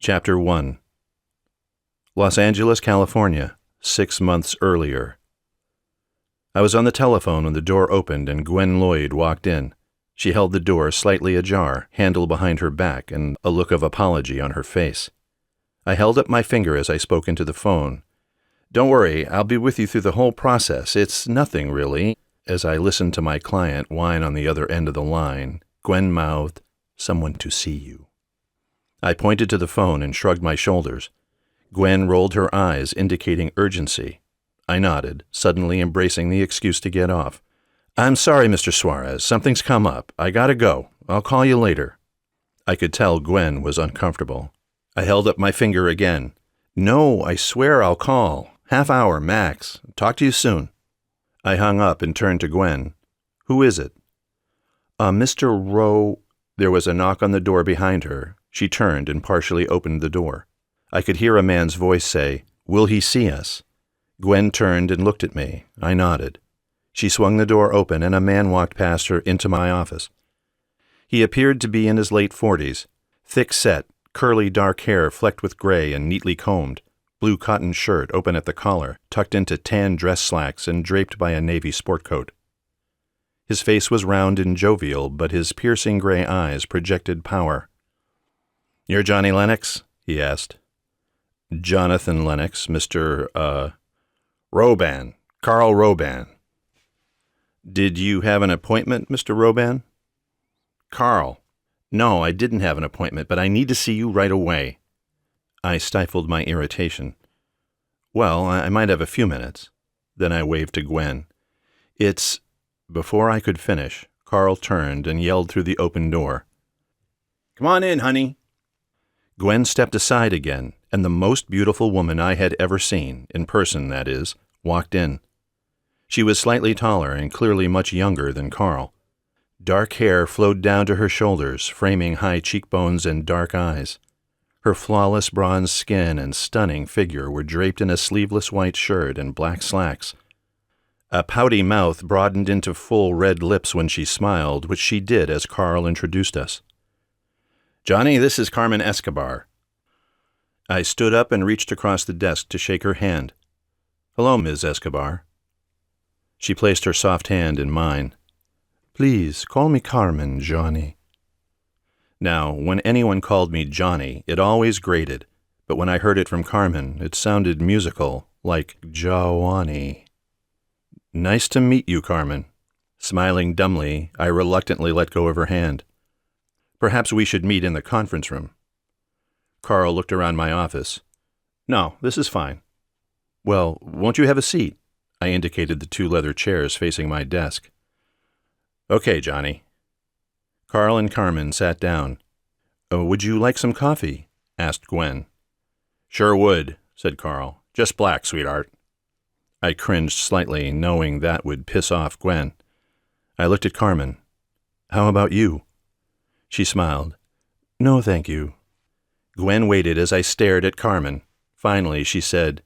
Chapter 1. Los Angeles, California, 6 months earlier. I was on the telephone when the door opened and Gwen Lloyd walked in. She held the door slightly ajar, handle behind her back, and a look of apology on her face. I held up my finger as I spoke into the phone. "Don't worry, I'll be with you through the whole process. It's nothing, really." As I listened to my client whine on the other end of the line, Gwen mouthed, "Someone to see you." I pointed to the phone and shrugged my shoulders. Gwen rolled her eyes, indicating urgency. I nodded, suddenly embracing the excuse to get off. "I'm sorry, Mr. Suarez. Something's come up. I gotta go. I'll call you later." I could tell Gwen was uncomfortable. I held up my finger again. "No, I swear I'll call. Half hour, max. Talk to you soon." I hung up and turned to Gwen. "Who is it?" Mr. Rowe." There was a knock on the door behind her. She turned and partially opened the door. I could hear a man's voice say, "Will he see us?" Gwen turned and looked at me. I nodded. She swung the door open and a man walked past her into my office. He appeared to be in his late 40s, thick-set, curly dark hair flecked with gray and neatly combed, blue cotton shirt open at the collar, tucked into tan dress slacks and draped by a navy sport coat. His face was round and jovial, but his piercing gray eyes projected power. "You're Johnny Lennox?" he asked. "Jonathan Lennox, Mr. Roban, Carl Roban." "Did you have an appointment, Mr. Roban?" "Carl, no, I didn't have an appointment, but I need to see you right away." I stifled my irritation. "Well, I might have a few minutes." Then I waved to Gwen. "It's—" Before I could finish, Carl turned and yelled through the open door, "Come on in, honey." Gwen stepped aside again, and the most beautiful woman I had ever seen, in person that is, walked in. She was slightly taller and clearly much younger than Carl. Dark hair flowed down to her shoulders, framing high cheekbones and dark eyes. Her flawless bronze skin and stunning figure were draped in a sleeveless white shirt and black slacks. A pouty mouth broadened into full red lips when she smiled, which she did as Carl introduced us. "Johnny, this is Carmen Escobar." I stood up and reached across the desk to shake her hand. "Hello, Ms. Escobar." She placed her soft hand in mine. "Please, call me Carmen, Johnny." Now, when anyone called me Johnny, it always grated, but when I heard it from Carmen, it sounded musical, like Jawani. "Nice to meet you, Carmen." Smiling dumbly, I reluctantly let go of her hand. "Perhaps we should meet in the conference room." Carl looked around my office. "No, this is fine." "Well, won't you have a seat?" I indicated the 2 leather chairs facing my desk. "Okay, Johnny." Carl and Carmen sat down. "Would you like some coffee?" asked Gwen. "Sure would," said Carl. "Just black, sweetheart." I cringed slightly, knowing that would piss off Gwen. I looked at Carmen. "How about you?" She smiled. "No, thank you." Gwen waited as I stared at Carmen. Finally, she said,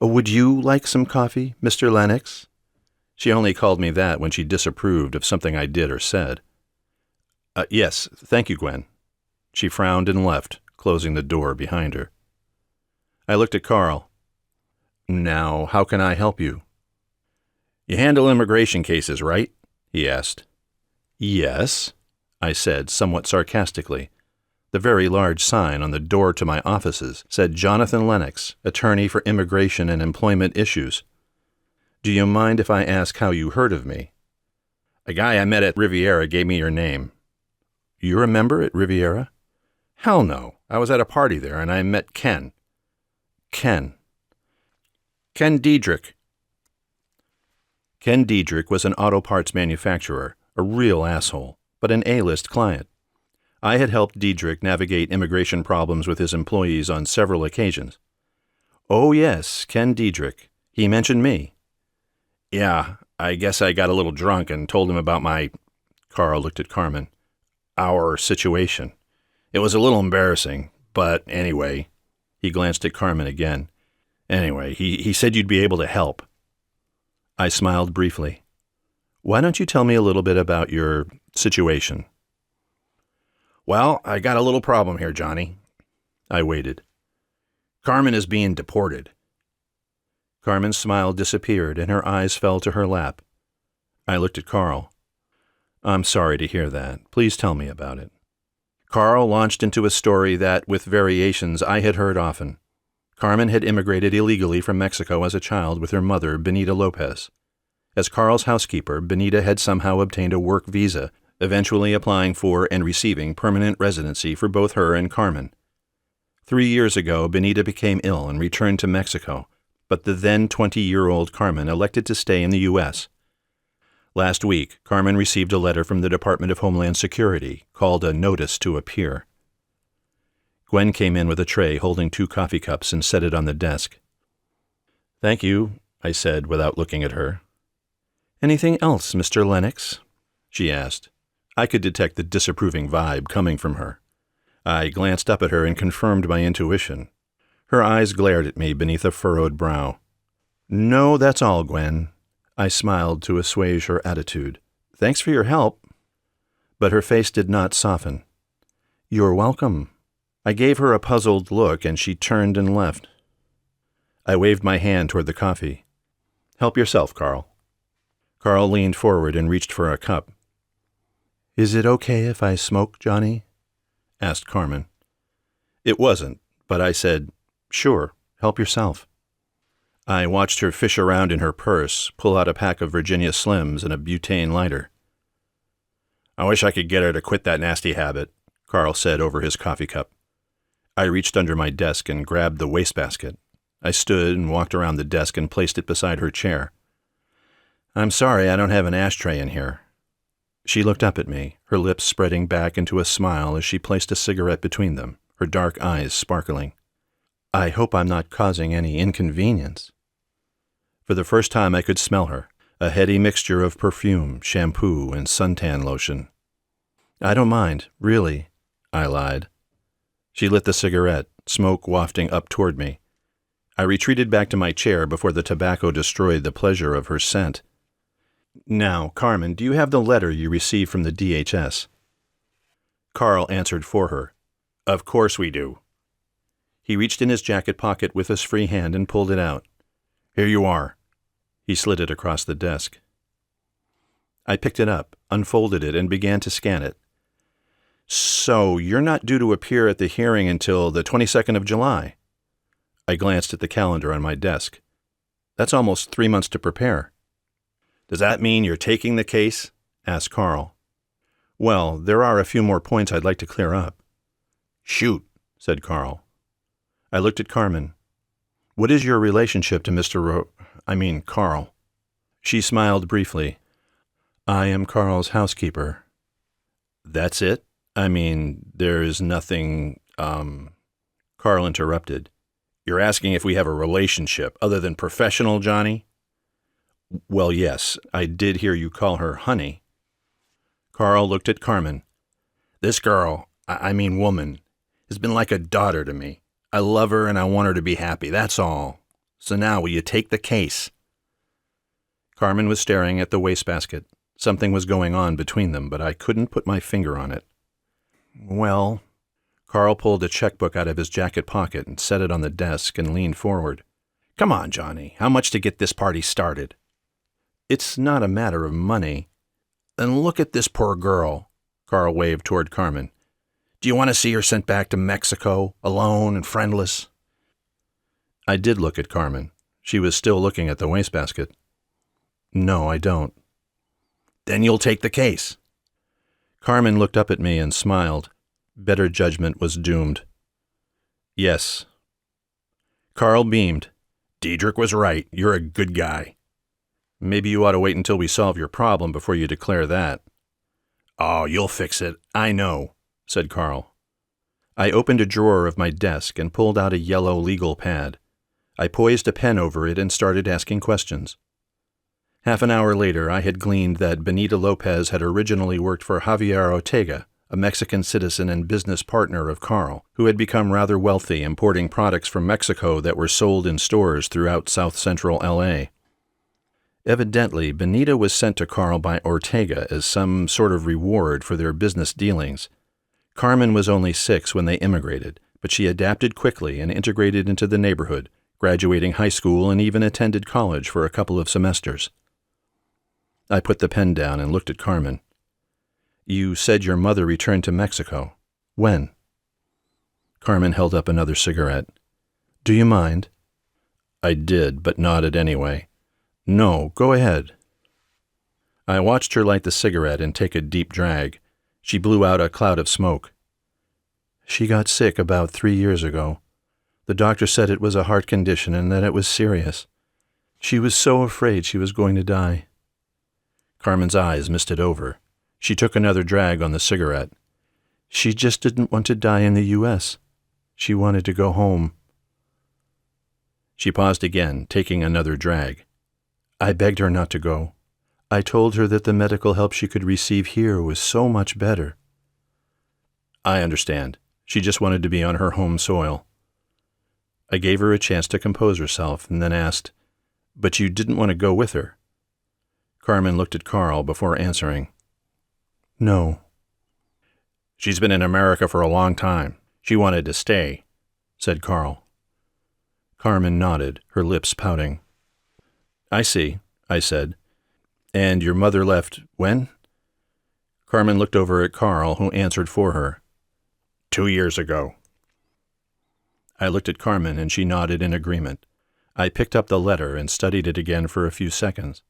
"Would you like some coffee, Mr. Lennox?" She only called me that when she disapproved of something I did or said. Yes, thank you, Gwen." She frowned and left, closing the door behind her. I looked at Carl. "Now, how can I help you?" "You handle immigration cases, right?" he asked. "Yes," I said, somewhat sarcastically. The very large sign on the door to my offices said Jonathan Lennox, attorney for immigration and employment issues. "Do you mind if I ask how you heard of me?" "A guy I met at Riviera gave me your name." "You're a member at Riviera?" "Hell no. I was at a party there and I met Ken." "Ken?" "Ken Diedrich." Ken Diedrich was an auto parts manufacturer, a real asshole, but an A-list client. I had helped Diedrich navigate immigration problems with his employees on several occasions. "Oh yes, Ken Diedrich. He mentioned me." "Yeah, I guess I got a little drunk and told him about my—" Carl looked at Carmen. "Our situation. It was a little embarrassing, but anyway." He glanced at Carmen again. "Anyway, he said you'd be able to help." I smiled briefly. "Why don't you tell me a little bit about your situation?" "Well, I got a little problem here, Johnny." I waited. "Carmen is being deported." Carmen's smile disappeared and her eyes fell to her lap. I looked at Carl. "I'm sorry to hear that. Please tell me about it." Carl launched into a story that, with variations, I had heard often. Carmen had immigrated illegally from Mexico as a child with her mother, Benita Lopez. As Carl's housekeeper, Benita had somehow obtained a work visa, eventually applying for and receiving permanent residency for both her and Carmen. 3 years ago, Benita became ill and returned to Mexico, but the then 20-year-old Carmen elected to stay in the U.S. Last week, Carmen received a letter from the Department of Homeland Security called a Notice to Appear. Gwen came in with a tray holding 2 coffee cups and set it on the desk. "Thank you," I said without looking at her. "Anything else, Mr. Lennox?" she asked. I could detect the disapproving vibe coming from her. I glanced up at her and confirmed my intuition. Her eyes glared at me beneath a furrowed brow. "No, that's all, Gwen." I smiled to assuage her attitude. "Thanks for your help." But her face did not soften. "You're welcome." I gave her a puzzled look and she turned and left. I waved my hand toward the coffee. "Help yourself, Carl." Carl leaned forward and reached for a cup. "Is it okay if I smoke, Johnny?" asked Carmen. It wasn't, but I said, "Sure, help yourself." I watched her fish around in her purse, pull out a pack of Virginia Slims and a butane lighter. "I wish I could get her to quit that nasty habit," Carl said over his coffee cup. I reached under my desk and grabbed the wastebasket. I stood and walked around the desk and placed it beside her chair. "I'm sorry I don't have an ashtray in here." She looked up at me, her lips spreading back into a smile as she placed a cigarette between them, her dark eyes sparkling. "I hope I'm not causing any inconvenience." For the first time I could smell her, a heady mixture of perfume, shampoo, and suntan lotion. "I don't mind, really," I lied. She lit the cigarette, smoke wafting up toward me. I retreated back to my chair before the tobacco destroyed the pleasure of her scent. "Now, Carmen, do you have the letter you received from the DHS?" Carl answered for her. "Of course we do." He reached in his jacket pocket with his free hand and pulled it out. "Here you are." He slid it across the desk. I picked it up, unfolded it, and began to scan it. "So, you're not due to appear at the hearing until the 22nd of July. I glanced at the calendar on my desk. "That's almost 3 months to prepare." "Does that mean you're taking the case?" asked Carl. "Well, there are a few more points I'd like to clear up." "Shoot," said Carl. I looked at Carmen. "What is your relationship to Carl?" She smiled briefly. "I am Carl's housekeeper." "That's it? There's nothing, Carl interrupted. "You're asking if we have a relationship other than professional, Johnny?" "Well, yes, I did hear you call her honey." Carl looked at Carmen. "This girl, woman, has been like a daughter to me. I love her and I want her to be happy, that's all. So now, will you take the case?" Carmen was staring at the wastebasket. Something was going on between them, but I couldn't put my finger on it. "Well," Carl pulled a checkbook out of his jacket pocket and set it on the desk and leaned forward. "Come on, Johnny, how much to get this party started?" "It's not a matter of money." "Then look at this poor girl," Carl waved toward Carmen. "Do you want to see her sent back to Mexico, alone and friendless?" I did look at Carmen. She was still looking at the wastebasket. "No, I don't." "Then you'll take the case." Carmen looked up at me and smiled. Better judgment was doomed. "Yes." Carl beamed. "Diedrich was right. You're a good guy." "Maybe you ought to wait until we solve your problem before you declare that." "Oh, you'll fix it. I know," said Carl. I opened a drawer of my desk and pulled out a yellow legal pad. I poised a pen over it and started asking questions. Half an hour later, I had gleaned that Benita Lopez had originally worked for Javier Ortega, a Mexican citizen and business partner of Carl, who had become rather wealthy importing products from Mexico that were sold in stores throughout south-central L.A. Evidently, Benita was sent to Carl by Ortega as some sort of reward for their business dealings. Carmen was only 6 when they immigrated, but she adapted quickly and integrated into the neighborhood, graduating high school and even attended college for a couple of semesters. I put the pen down and looked at Carmen. You said your mother returned to Mexico. When? Carmen held up another cigarette. Do you mind? I did, but nodded anyway. No, go ahead. I watched her light the cigarette and take a deep drag. She blew out a cloud of smoke. She got sick about 3 years ago. The doctor said it was a heart condition and that it was serious. She was so afraid she was going to die. Carmen's eyes misted over. She took another drag on the cigarette. She just didn't want to die in the U.S. She wanted to go home. She paused again, taking another drag. I begged her not to go. I told her that the medical help she could receive here was so much better. I understand. She just wanted to be on her home soil. I gave her a chance to compose herself and then asked, But you didn't want to go with her? Carmen looked at Carl before answering. No. She's been in America for a long time. She wanted to stay, said Carl. Carmen nodded, her lips pouting. I see, I said. And your mother left when? Carmen looked over at Carl, who answered for her. 2 years ago. I looked at Carmen, and she nodded in agreement. I picked up the letter and studied it again for a few seconds.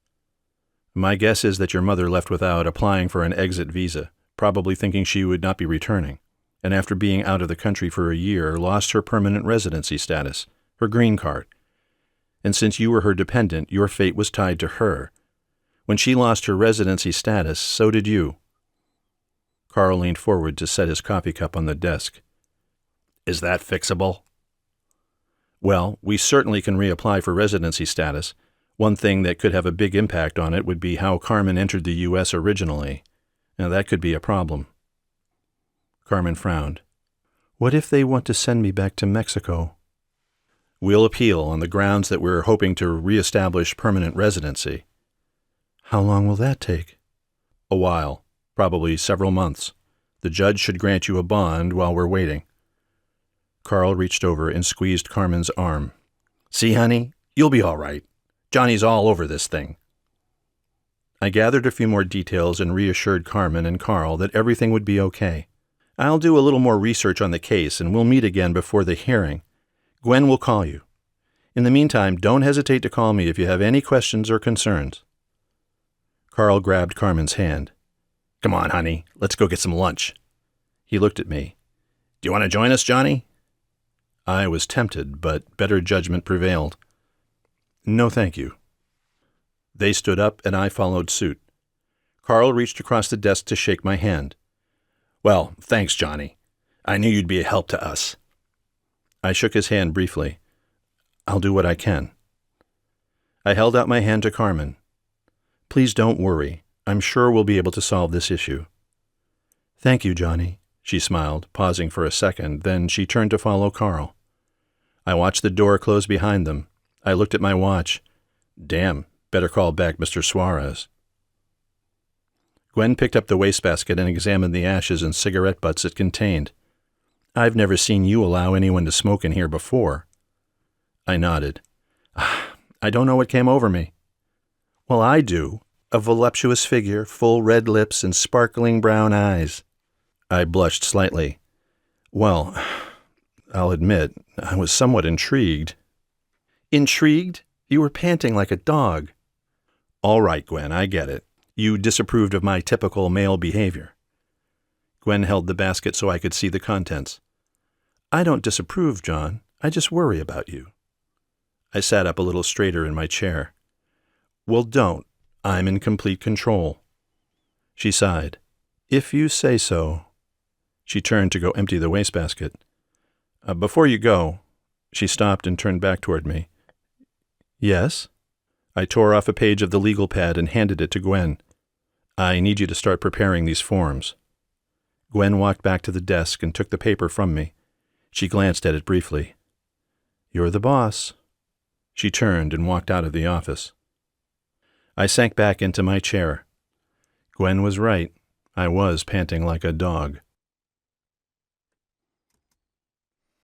My guess is that your mother left without applying for an exit visa, probably thinking she would not be returning, and after being out of the country for a year, lost her permanent residency status, her green card. And since you were her dependent, your fate was tied to her. When she lost her residency status, so did you. Carl leaned forward to set his coffee cup on the desk. Is that fixable? Well, we certainly can reapply for residency status. One thing that could have a big impact on it would be how Carmen entered the U.S. originally. Now, that could be a problem. Carmen frowned. What if they want to send me back to Mexico? We'll appeal on the grounds that we're hoping to reestablish permanent residency. How long will that take? A while, probably several months. The judge should grant you a bond while we're waiting. Carl reached over and squeezed Carmen's arm. See, honey, you'll be all right. Johnny's all over this thing. I gathered a few more details and reassured Carmen and Carl that everything would be okay. I'll do a little more research on the case and we'll meet again before the hearing. Gwen will call you. In the meantime, don't hesitate to call me if you have any questions or concerns. Carl grabbed Carmen's hand. Come on, honey, let's go get some lunch. He looked at me. Do you want to join us, Johnny? I was tempted, but better judgment prevailed. No, thank you. They stood up, and I followed suit. Carl reached across the desk to shake my hand. Well, thanks, Johnny. I knew you'd be a help to us. I shook his hand briefly. I'll do what I can. I held out my hand to Carmen. Please don't worry. I'm sure we'll be able to solve this issue. Thank you, Johnny, she smiled, pausing for a second. Then she turned to follow Carl. I watched the door close behind them. I looked at my watch. Damn, better call back Mr. Suarez. Gwen picked up the wastebasket and examined the ashes and cigarette butts it contained. I've never seen you allow anyone to smoke in here before. I nodded. I don't know what came over me. Well, I do. A voluptuous figure, full red lips, and sparkling brown eyes. I blushed slightly. Well, I'll admit, I was somewhat intrigued. Intrigued? You were panting like a dog. All right, Gwen, I get it. You disapproved of my typical male behavior. Gwen held the basket so I could see the contents. I don't disapprove, John. I just worry about you. I sat up a little straighter in my chair. Well, don't. I'm in complete control. She sighed. If you say so. She turned to go empty the wastebasket. Before you go, she stopped and turned back toward me. Yes? I tore off a page of the legal pad and handed it to Gwen. I need you to start preparing these forms. Gwen walked back to the desk and took the paper from me. She glanced at it briefly. You're the boss. She turned and walked out of the office. I sank back into my chair. Gwen was right. I was panting like a dog.